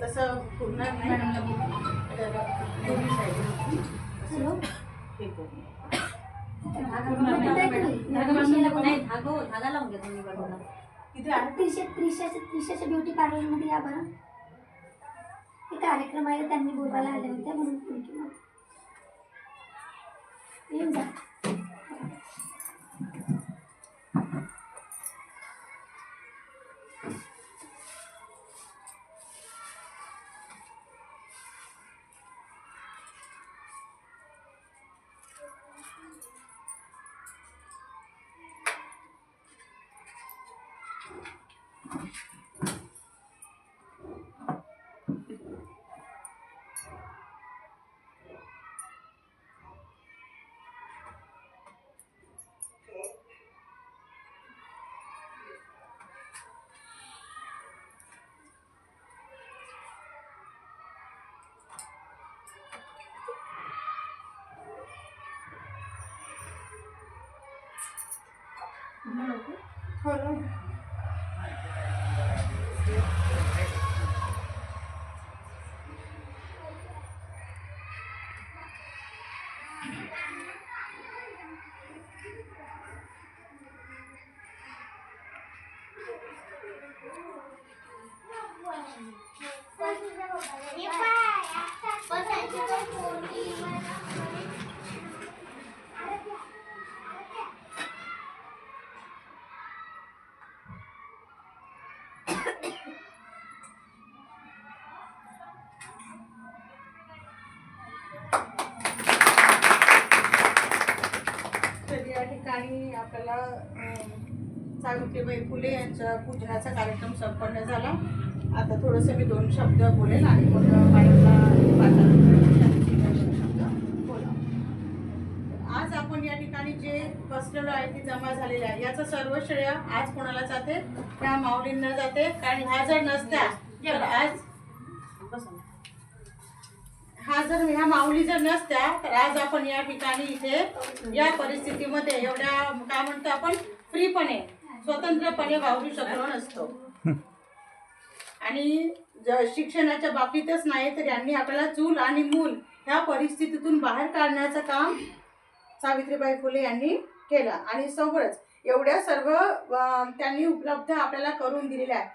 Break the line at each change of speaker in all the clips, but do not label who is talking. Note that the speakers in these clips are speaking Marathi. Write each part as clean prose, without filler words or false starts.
तसं पुरणार नाही.
धागा लावून घ्या तुम्ही बरोबर.
त्रिशाच्या ब्युटी पार्लरमध्ये या बरं. हे कार्यक्रम आहे, त्यांनी बोलायला आले होते म्हणून फोन केला. येऊन जा.
हो ना. या ठिकाणी आपल्याला सावित्रीबाई फुले यांच्या पूजनाचा कार्यक्रम संपन्न झाला. आता थोडंसं मी 2 शब्द बोलेल आणि मग मॅडमला शब्द बोला. आज आपण या ठिकाणी जे बसलेलो आहे ती जमा झालेली आहे, याचं सर्व श्रेय आज कोणाला जाते? त्या माऊलींना जाते. कारण ह्या जर नसत्या तर आज ह्या माऊली जर नसत्या तर आज आपण या ठिकाणी इथे या परिस्थितीमध्ये एवढ्या काय म्हणतो आपण फ्रीपणे स्वतंत्रपणे वावरू शकलो नसतो. आणि शिक्षणाच्या बाबतीतच नाही तर यांनी आपल्याला चूल आणि मूल ह्या परिस्थितीतून बाहेर काढण्याचं काम सावित्रीबाई फुले यांनी केलं. आणि सोबतच एवढ्या सर्व त्यांनी उपलब्ध आपल्याला करून दिलेल्या आहे.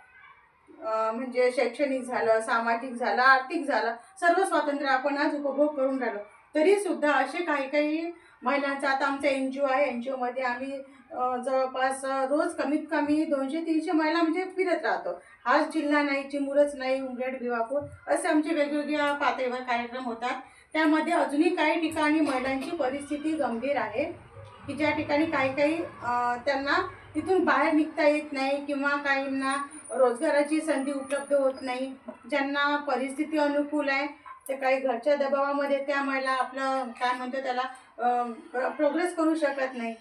म्हणजे शैक्षणिक झालं, सामाजिक झालं, आर्थिक झालं, सर्व स्वातंत्र्य आपण आज उपभोग करून राहिलो. तरी सुद्धा असे काही काही महिलांचा आता आमचा NGO आहे. NGO मध्ये आम्ही जवळपास रोज कमीत कमी 200-300 महिला म्हणजे फिरत राहतो. हाच जिल्हा नाही, चिमूरच नाही, उमरेड, भिवापूर असे आमचे वेगवेगळ्या पातळीवर कार्यक्रम होतात. त्यामध्ये अजूनही काही ठिकाणी महिलांची परिस्थिती गंभीर आहे की ज्या ठिकाणी काही काही त्यांना तिथून बाहेर निघता येत नाही किंवा काहींना रोजगाराची संधी उपलब्ध होत नाही. ज्यांना परिस्थिती अनुकूल आहे ते काही घरच्या दबावामध्ये त्या महिला आपलं काय म्हणतो त्याला प्रोग्रेस करू शकत नाही.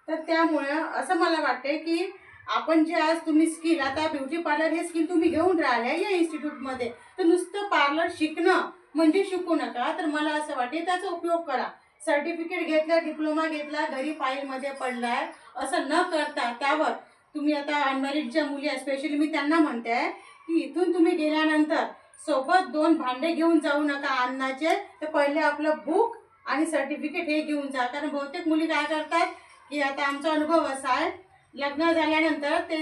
तर त्यामुळे असं मला वाटते की आपण जे आज तुम्ही स्किल आता ब्युटी पार्लर हे स्किल तुम्ही घेऊन राहिले या इन्स्टिट्यूटमध्ये, तर नुसतं पार्लर शिकणं म्हणजे शिकू नका. तर मला असं वाटते त्याचा उपयोग करा. सर्टिफिकेट घेतलं, डिप्लोमा घेतला, घरी फाईलमध्ये पडला आहे असं न करता त्यावर तुम्ही आता अनमॅरिडच्या मुली स्पेशली मी त्यांना म्हणते आहे की इथून तुम्ही गेल्यानंतर सोबत 2 भांडे घेऊन जाऊ नका अन्नाचे. तर पहिले आपलं बुक आणि सर्टिफिकेट हे घेऊन जा. कारण बहुतेक मुली काय करतात की आता आमचा अनुभव असा आहे, लग्न झाल्यानंतर ते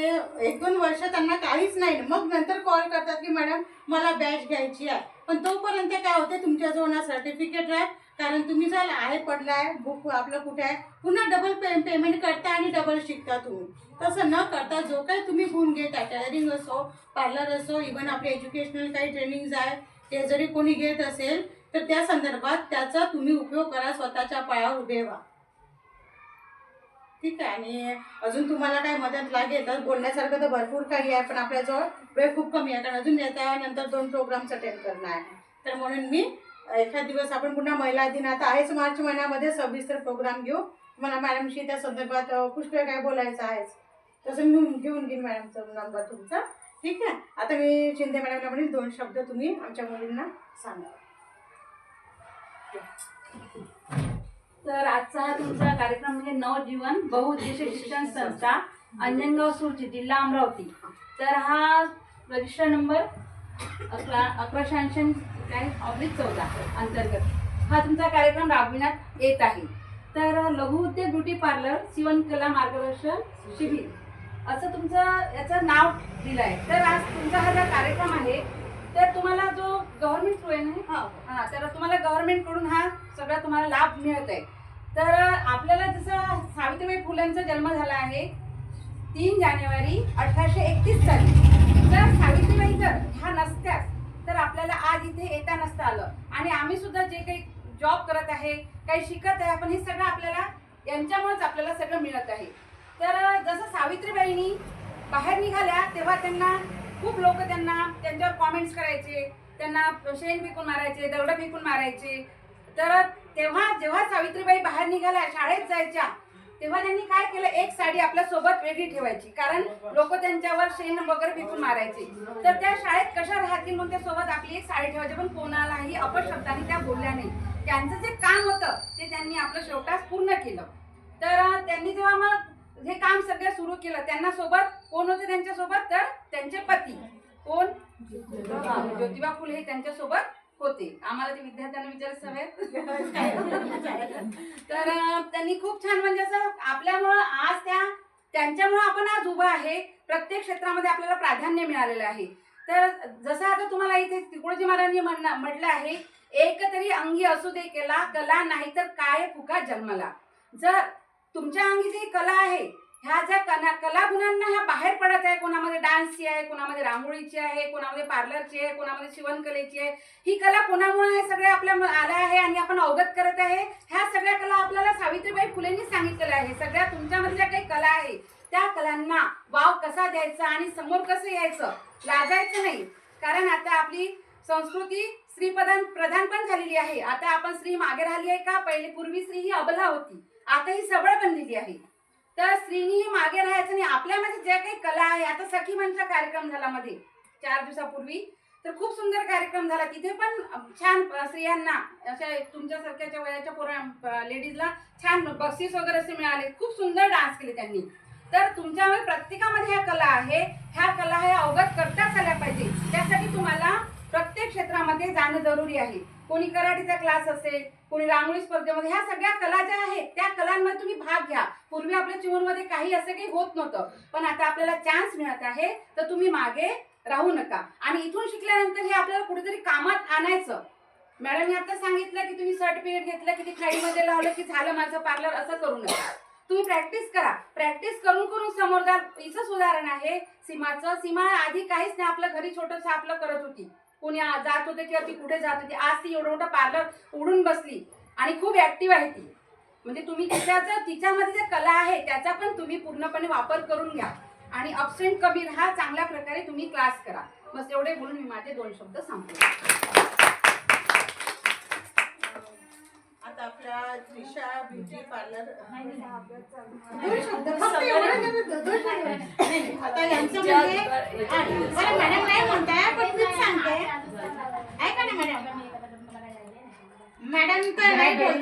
1-2 वर्ष त्यांना काहीच नाही, मग नंतर कॉल करतात की मॅडम मला बॅच घ्यायची आहे. पण तोपर्यंत काय होते तुमच्याजवळ ना सर्टिफिकेट आहे, कारण तुम्ही जर आहे पडला आहे बुक आपलं कुठे आहे, पुन्हा डबल पेमेंट करता आणि डबल शिकता तुम्ही. तसं न करता जो काही तुम्ही गुण घेता, टेलरिंग असो, पार्लर असो, इव्हन आपले एज्युकेशनल काही ट्रेनिंग्ज आहे ते जरी कोणी घेत असेल तर त्या संदर्भात त्याचा तुम्ही उपयोग करा, स्वतःच्या पायावर उभे व्हा. ठीक आहे. आणि अजून तुम्हाला काय मदत लागेल तर बोलण्यासारखं तर भरपूर काही आहे, पण आपल्याजवळ वेळ खूप कमी आहे. कारण अजून त्यानंतर 2 प्रोग्राम्स अटेंड करणार आहे. तर म्हणून मी एखाद दिवस आपण पुन्हा महिला दिन आता आहेच मार्च महिन्यामध्ये 26 प्रोग्राम घेऊ. मला मॅडमशी त्या संदर्भात पुष्कळ काय बोलायचं आहेच, तसं मी घेऊन घेईन मॅडमचा नंबर तुमचा. ठीक आहे. आता मी शिंदे मॅडमला म्हणेल 2 शब्द तुम्ही आमच्या मुलींना सांगा.
तर आजचा हा तुमचा कार्यक्रम म्हणजे नवजीवन बहुउद्देशीय शिक्षण संस्था अंजनगाव सुरची, जिल्हा अमरावती. तर हा रजिस्टर नंबर 11/14 अंतर्गत हा तुमचा कार्यक्रम राबविण्यात येत आहे. तर लघु उद्योग ब्युटी पार्लर शिवणकला मार्गदर्शन शिबिर असं तुमचं याचं नाव दिलं आहे. तर आज तुमचा हा जो कार्यक्रम आहे तर तुम्हाला जो गव्हर्नमेंट थ्रू आहे ना, हां, तर तुम्हाला गव्हर्नमेंटकडून हा सगळा तुम्हाला लाभ मिळत आहे. तर आपल्याला जसं सावित्रीबाई फुलेंचा जन्म झाला आहे 3 जानेवारी 1831 साली. जर सावित्रीबाई जर ह्या नसत्याच तर आपल्याला आज इथे येता नसतं आलं. आणि आम्ही सुद्धा जे काही जॉब करत आहे, काही शिकत आहे, आपण हे सगळं आपल्याला यांच्यामुळेच आपल्याला सगळं मिळत आहे. तर जसं सावित्रीबाईंनी बाहेर निघाल्या तेव्हा त्यांना खूप लोक त्यांच्यावर कॉमेंट्स करायचे, त्यांना शेण फेकून मारायचे, दगडं फेकून मारायचे. तर जेव्हा सावित्रीबाई बाहेर निघाल्या शाळेत जायच्या तेव्हा त्यांनी काय केलं, एक साडी आपल्या सोबत वेगळी ठेवायची, कारण लोक त्यांच्यावर शेण वगैरे फेकून मारायचे. तर त्या शाळेत कशा राहतील म्हणून त्या सोबत आपली एक साडी ठेवायची. पण कोणालाही अपशब्दाने त्या बोलल्या नाही. त्यांचं जे काम होतं ते त्यांनी आपलं शेवटास पूर्ण केलं. तर त्यांनी जेव्हा मग हे काम सगळं सुरू केलं, त्यांना सोबत कोण होते त्यांच्यासोबत, तर त्यांचे पती कोण, ज्योतिबा फुले हे त्यांच्यासोबत होते. आम्हाला ते विद्यार्थ्यांना विचारायचं हवे. तर त्यांनी खूप छान म्हणजे असं आपल्यामुळं आज त्यांच्यामुळं आपण आज उभं आहे. प्रत्येक क्षेत्रामध्ये आपल्याला प्राधान्य मिळालेलं आहे. तर जसं आता तुम्हाला इथे तुकडोजी महाराजांनी म्हटलं आहे, एक तरी अंगी असू दे केला, कला नाही तर काय फुका जन्मला. जर तुमच्या अंगी जी कला आहे, ह्या ज्या कलागुणांना ह्या बाहेर पडत आहे, कोणामध्ये डान्सची आहे, कोणामध्ये रांगोळीची आहे, कोणामध्ये पार्लरची आहे, कोणामध्ये शिवणकलेची आहे, ही कला कोणामुळे हे सगळे आपल्या आल्या आहे आणि आपण अवगत करत आहे. ह्या सगळ्या कला आपल्याला सावित्रीबाई फुलेंनी सांगितलेल्या आहे. सगळ्या तुमच्यामध्ये ज्या काही कला आहे त्या कलांना वाव कसा द्यायचा आणि समोर कसं यायचं, लाजायचं नाही. कारण आता आपली संस्कृती प्रधान पण झालेली आहे. आता आपण स्त्री मागे राहिली आहे का? पूर्वी स्त्री ही अबला होती, आता ही सबळ बनलेली आहे. तर स्त्रीनी मागे राहायचं नाही. आपल्यामध्ये ज्या काही कला आहे, आता सखी मंचचा कार्यक्रम झाला मध्ये 4 दिवसापूर्वी, तर खूप सुंदर कार्यक्रम झाला. तिथे पण छान स्त्रियांना अशा तुमच्यासारख्याच्या वयाच्या लेडीजला छान बक्षीस वगैरे असे मिळाले. खूप सुंदर डान्स केले त्यांनी. तर तुमच्यामध्ये प्रत्येकामध्ये ह्या कला आहे, ह्या कला ह्या अवगत करताच आल्या पाहिजे. त्यासाठी तुम्हाला प्रत्येक क्षेत्रामध्ये जाणं जरुरी आहे. कोणी कराटेचा क्लास असेल, कोणी रांगोळी स्पर्धेमध्ये, ह्या सगळ्या कला ज्या आहेत त्या कलांमध्ये तुम्ही भाग घ्या. पूर्वी आपल्या जीवनामध्ये काही असं काही होत नव्हतं, पण आता आपल्याला चान्स मिळत आहे. तर तुम्ही मागे राहू नका. आणि इथून शिकल्यानंतर हे आपल्याला कुठेतरी कामात आणायचं. मॅडमने आता सांगितलं की तुम्ही सर्टिफिकेट घेतलं की ते खाईमध्ये लावलं की झालं माझं पार्लर, असं करू नका. तुम्ही प्रॅक्टिस करा. प्रॅक्टिस करून करून समोर जा. हिचंच उदाहरण आहे सीमाचं. सीमा आधी काहीच नाही, आपलं घरी छोटंसं आपलं करत होती. कोणी जात होते किंवा ती कुठे जात होती. आज ती एवढं मोठं पार्लर उडून बसली आणि खूप ऍक्टिव्ह आहे ती. म्हणजे तुम्ही तिच्यामध्ये जे कला आहे त्याचा पण तुम्ही पूर्णपणे वापर करून घ्या आणि अबसेंट कमी राहा. चांगल्या प्रकारे तुम्ही क्लास करा. बस एवढे बोलून मी माझे 2 शब्द सांगतो.
आता आपल्या त्रिशा ब्युटी पार्लर आता यांचं म्हणजे मॅडम नाही म्हणताय, पण मीच सांगते. ऐका ना मॅडम, मॅडम तर नाही बोलते.